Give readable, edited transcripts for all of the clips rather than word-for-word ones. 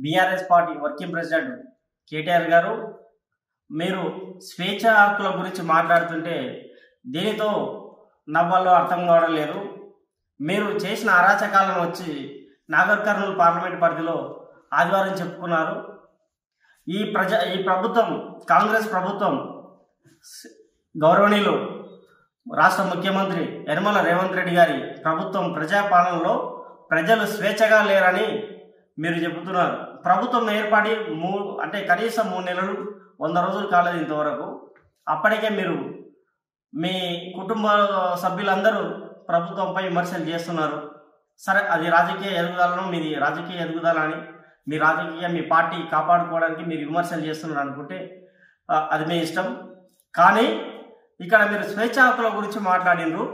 BRS party working president KTR గారు, మీరు స్వేచ్ఛ హక్కుల గురించి మాట్లాడుతుంటే దీనితో నవ్వాలో అర్థం కావడం లేదు. మీరు చేసిన అరాచకాలను వచ్చి నాగర్ కర్నూలు పార్లమెంట్ పరిధిలో ఆదివారం చెప్పుకున్నారు. ఈ ప్రభుత్వం, కాంగ్రెస్ ప్రభుత్వం, గౌరవనీయులు రాష్ట్ర ముఖ్యమంత్రి యనమల రేవంత్ రెడ్డి గారి ప్రభుత్వం ప్రజాపాలనలో ప్రజలు స్వేచ్ఛగా లేరని మీరు చెబుతున్నారు. ప్రభుత్వం ఏర్పడి కనీసం 3 నెలలు 100 రోజులు కాలేదు ఇంతవరకు. అప్పటికే మీరు మీ కుటుంబ సభ్యులందరూ ప్రభుత్వంపై విమర్శలు చేస్తున్నారు. సరే, అది రాజకీయ ఎదుగుదలను, మీది రాజకీయ ఎదుగుదల అని మీ పార్టీ కాపాడుకోవడానికి మీరు విమర్శలు చేస్తున్నారు అనుకుంటే అది మీ ఇష్టం. కానీ ఇక్కడ మీరు స్వేచ్ఛ హక్కుల గురించి మాట్లాడినరు.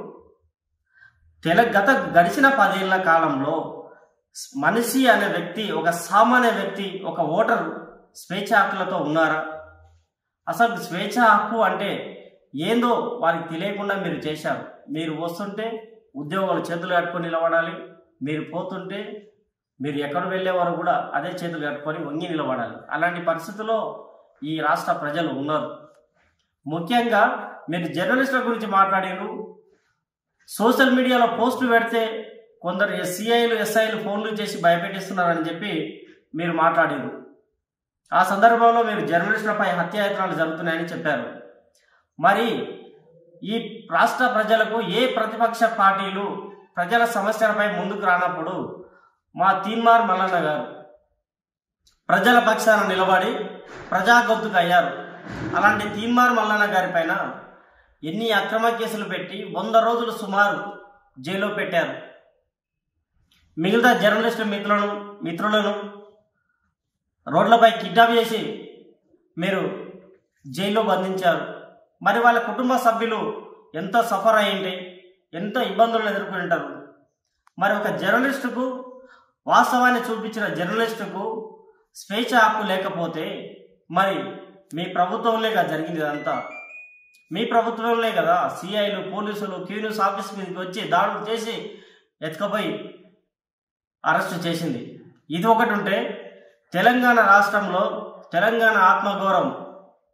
గడిచిన 10 ఏళ్ల కాలంలో మనిషి అనే వ్యక్తి, ఒక సామాన్య వ్యక్తి, ఒక ఓటరు స్వేచ్ఛ హక్కులతో ఉన్నారా? అసలు స్వేచ్ఛ హక్కు అంటే ఏందో వారికి తెలియకుండా మీరు చేశారు. మీరు వస్తుంటే ఉద్యోగాలు చేతులు కట్టుకొని నిలబడాలి, మీరు పోతుంటే మీరు ఎక్కడ వెళ్ళేవారు కూడా అదే చేతులు కట్టుకొని వంగి నిలబడాలి. అలాంటి పరిస్థితుల్లో ఈ రాష్ట్ర ప్రజలు ఉన్నారు. ముఖ్యంగా మీరు జర్నలిస్టుల గురించి మాట్లాడారు. సోషల్ మీడియాలో పోస్టులు పెడితే కొందరు సిఐలు ఎస్ఐలు ఫోన్లు చేసి భయపెట్టిస్తున్నారని చెప్పి మీరు మాట్లాడారు. ఆ సందర్భంలో మీరు జర్నలిస్టులపై హత్యాయత్నాలు జరుగుతున్నాయని చెప్పారు. మరి ఈ రాష్ట్ర ప్రజలకు ఏ ప్రతిపక్ష పార్టీలు ప్రజల సమస్యలపై ముందుకు రానప్పుడు మా తీన్మార్ మల్లన్న గారు ప్రజల పక్షాన నిలబడి ప్రజా గొంతుకు అయ్యారు. అలాంటి తీన్మార్ మల్లన్న గారి పైన ఎన్ని అక్రమ కేసులు పెట్టి 100 రోజులు సుమారు జైల్లో పెట్టారు. మిగతా జర్నలిస్టు మిత్రులను రోడ్లపై కిడ్నాప్ చేసి మీరు జైల్లో బంధించారు. మరి వాళ్ళ కుటుంబ సభ్యులు ఎంత సఫర్ అయ్యింటే, ఎంత ఇబ్బందులను ఎదుర్కొని ఉంటారు. మరి ఒక జర్నలిస్టుకు, వాస్తవాన్ని చూపించిన జర్నలిస్టుకు స్వేచ్ఛ హక్కు లేకపోతే మరి మీ ప్రభుత్వంలో కదా జరిగింది ఇదంతా. మీ ప్రభుత్వంలో కదా సిఐలు, పోలీసులు క్యూన్యూస్ ఆఫీస్ మీదకి వచ్చి దాడులు చేసి ఎత్తుకపోయి అరెస్టు చేసింది. ఇది ఒకటి ఉంటే, తెలంగాణ రాష్ట్రంలో తెలంగాణ ఆత్మగౌరవం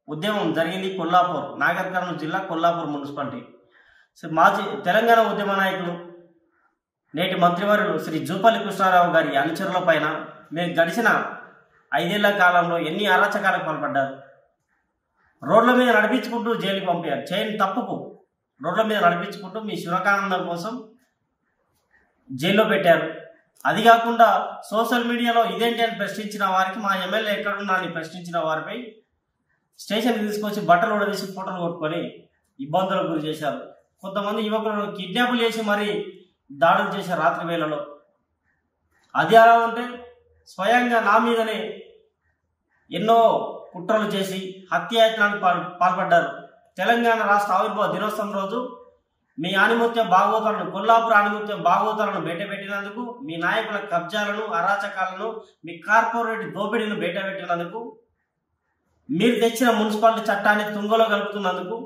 ఉద్యమం జరిగింది కొల్లాపూర్, నాగర్ కర్నూలు జిల్లా కొల్లాపూర్ మున్సిపాలిటీ. మాజీ తెలంగాణ ఉద్యమ నాయకులు, నేటి మంత్రివర్యులు శ్రీ జూపల్లి కృష్ణారావు గారి అనుచరుల పైన మేము గడిచిన 5 ఏళ్ల కాలంలో ఎన్ని అరాచకాలకు పాల్పడ్డారు. రోడ్ల మీద నడిపించుకుంటూ జైలుకి పంపారు. చేయని తప్పుకు రోడ్ల మీద నడిపించుకుంటూ మీ శునకానందం కోసం జైల్లో పెట్టారు. అది కాకుండా సోషల్ మీడియాలో ఇదేంటి అని ప్రశ్నించిన వారికి, మా ఎమ్మెల్యే ఎక్కడున్నా అని ప్రశ్నించిన వారిపై స్టేషన్కి తీసుకొచ్చి బట్టలు ఉడదీసి ఫోటోలు కొట్టుకొని ఇబ్బందులకు గురి చేశారు. కొంతమంది యువకులను కిడ్నాపులు చేసి మరీ దాడులు చేశారు రాత్రి వేళలో. అది అలా ఉంటే స్వయంగా నా మీదనే ఎన్నో కుట్రలు చేసి హత్యాయత్నానికి పాల్పడ్డారు. తెలంగాణ రాష్ట్ర ఆవిర్భావ దినోత్సవం రోజు మీ ఆణిముత్యం భాగవతాలను, కొల్లాపూర్ ఆణిముత్యం భాగవతాలను బయటపెట్టినందుకు, మీ నాయకుల కబ్జాలను, అరాచకాలను, మీ కార్పొరేట్ దోపిడీని బయటపెట్టినందుకు, మీరు తెచ్చిన మున్సిపాలిటీ చట్టాన్ని తుంగలో కలుపుతున్నందుకు,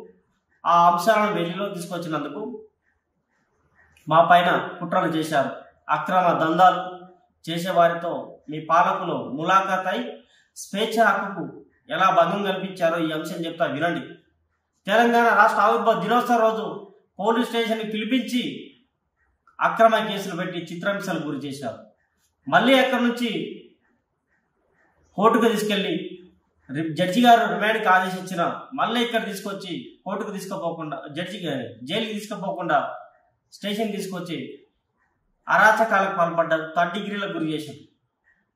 ఆ అంశాలను వెలుగులో తీసుకొచ్చినందుకు మా పైన కుట్రలు చేశారు. అక్రమ దందాలు చేసేవారితో మీ పాలకులు ములాఖాత్ అయి స్వేచ్ఛ హక్కుకు ఎలా భంగం కల్పించారో ఈ అంశం చెప్తా వినండి. తెలంగాణ రాష్ట్ర ఆవిర్భావ దినోత్సవం రోజు పోలీస్ స్టేషన్కి పిలిపించి అక్రమ కేసులు పెట్టి చిత్రహింసలకు గురి చేశారు. మళ్ళీ అక్కడి నుంచి కోర్టుకు తీసుకెళ్ళి జడ్జి గారు రిమాండ్కి ఆదేశించిన మళ్ళీ ఇక్కడ తీసుకొచ్చి కోర్టుకు తీసుకుపోకుండా, జైలుకి తీసుకుపోకుండా స్టేషన్కి తీసుకొచ్చి అరాచకాలకు పాల్పడ్డారు, 3rd డిగ్రీలకు గురి చేశారు.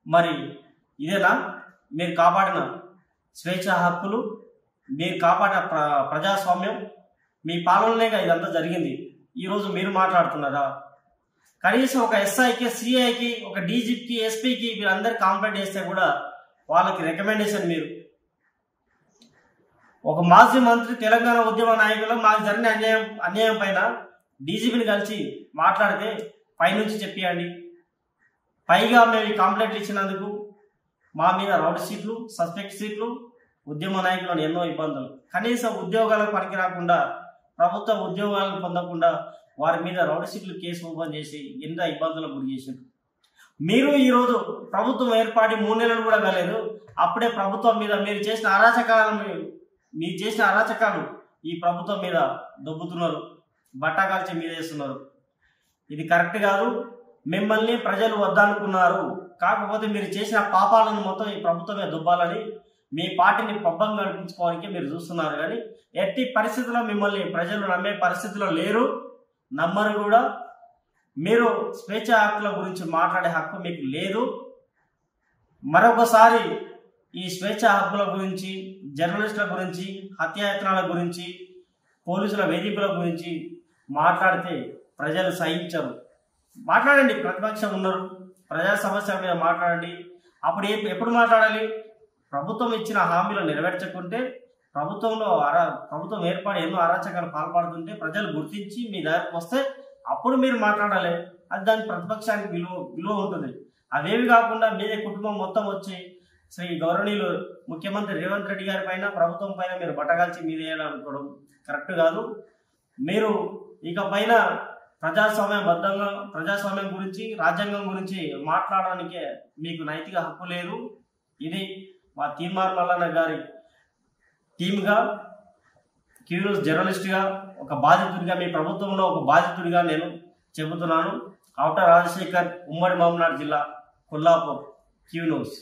మరి ఇదేనా మీరు కాపాడిన స్వేచ్ఛ హక్కులు, మీరు కాపాడిన ప్రజాస్వామ్యం? మీ పాలనలేగా ఇదంతా జరిగింది. ఈరోజు మీరు మాట్లాడుతున్నారా? కనీసం ఒక ఎస్ఐకి, సిఐకి, ఒక డీజీపీకి, ఎస్పీకి వీరందరూ కంప్లైంట్ చేస్తే కూడా వాళ్ళకి రికమెండేషన్ మీరు. ఒక మాజీ మంత్రి, తెలంగాణ ఉద్యమ నాయకులు మాకు జరిగిన అన్యాయం పైన డీజీపీని కలిసి మాట్లాడితే పైనుంచి చెప్పియండి. పైగా మేము ఈ కంప్లైంట్లు ఇచ్చినందుకు మా మీద రౌడీ షీట్లు, సస్పెక్ట్ షీట్లు, ఉద్యమ నాయకులను ఎన్నో ఇబ్బందులు. కనీసం ఉద్యోగాలకు పనికి రాకుండా, ప్రభుత్వ ఉద్యోగాలను పొందకుండా వారి మీద రౌడీ షీట్లు కేసు ఓపెన్ చేసి ఎన్నో ఇబ్బందులకు గురి చేశారు. మీరు ఈరోజు ప్రభుత్వం ఏర్పాటు 3 నెలలు కూడా కాలేదు, అప్పుడే ప్రభుత్వం మీద మీరు చేసిన అరాచకాలు ఈ ప్రభుత్వం మీద దొబ్బుతున్నారు, బట్టకాల్చి మీద వేస్తున్నారు. ఇది కరెక్ట్ కాదు. మిమ్మల్ని ప్రజలు వద్దనుకున్నారు, కాకపోతే మీరు చేసిన పాపాలను మొత్తం ఈ ప్రభుత్వమే దుబ్బాలని మీ పార్టీని పబ్బం గడిపించుకోవడానికి మీరు చూస్తున్నారు. కానీ ఎట్టి పరిస్థితుల్లో మిమ్మల్ని ప్రజలు నమ్మే పరిస్థితిలో లేరు, నమ్మరు కూడా. మీరు స్వేచ్ఛ హక్కుల గురించి మాట్లాడే హక్కు మీకు లేదు. మరొకసారి ఈ స్వేచ్ఛ హక్కుల గురించి, జర్నలిస్టుల గురించి, హత్యాయత్నాల గురించి, పోలీసుల వేధింపుల గురించి మాట్లాడితే ప్రజలు సహించరు. మాట్లాడండి, ప్రతిపక్షం ఉన్నారు, ప్రజా సమస్యల మీద మాట్లాడండి. అప్పుడు ఎప్పుడు మాట్లాడాలి? ప్రభుత్వం ఇచ్చిన హామీలు నెరవేర్చకుంటే, ప్రభుత్వం ఏర్పడి ఎన్నో అరాచకాలు పాల్పడుతుంటే ప్రజలు గుర్తించి మీ దగ్గరకు వస్తే అప్పుడు మీరు మాట్లాడాలి. అది దాని ప్రతిపక్షానికి విలువ ఉంటుంది. అవేవి కాకుండా మీదే కుటుంబం మొత్తం వచ్చి శ్రీ గౌరవనీయులు ముఖ్యమంత్రి రేవంత్ రెడ్డి గారి పైన, ప్రభుత్వం పైన మీరు బట్టగాల్చి మీద వేయాలనుకోవడం కరెక్ట్ కాదు. మీరు ఇక పైన ప్రజాస్వామ్యం గురించి, రాజ్యాంగం గురించి మాట్లాడడానికే మీకు నైతిక హక్కు లేదు. ఇది మా తీన్మార్ మల్లన్న గారి టీమ్గా, క్యూన్యూస్ జర్నలిస్ట్గా, ఒక బాధితుడిగా, మీ ప్రభుత్వంలో ఒక బాధితుడిగా నేను చెబుతున్నాను. ఆవుట రాజశేఖర్, ఉమ్మడి మహబూబ్నగర్ జిల్లా, కొల్లాపూర్, క్యూన్యూస్.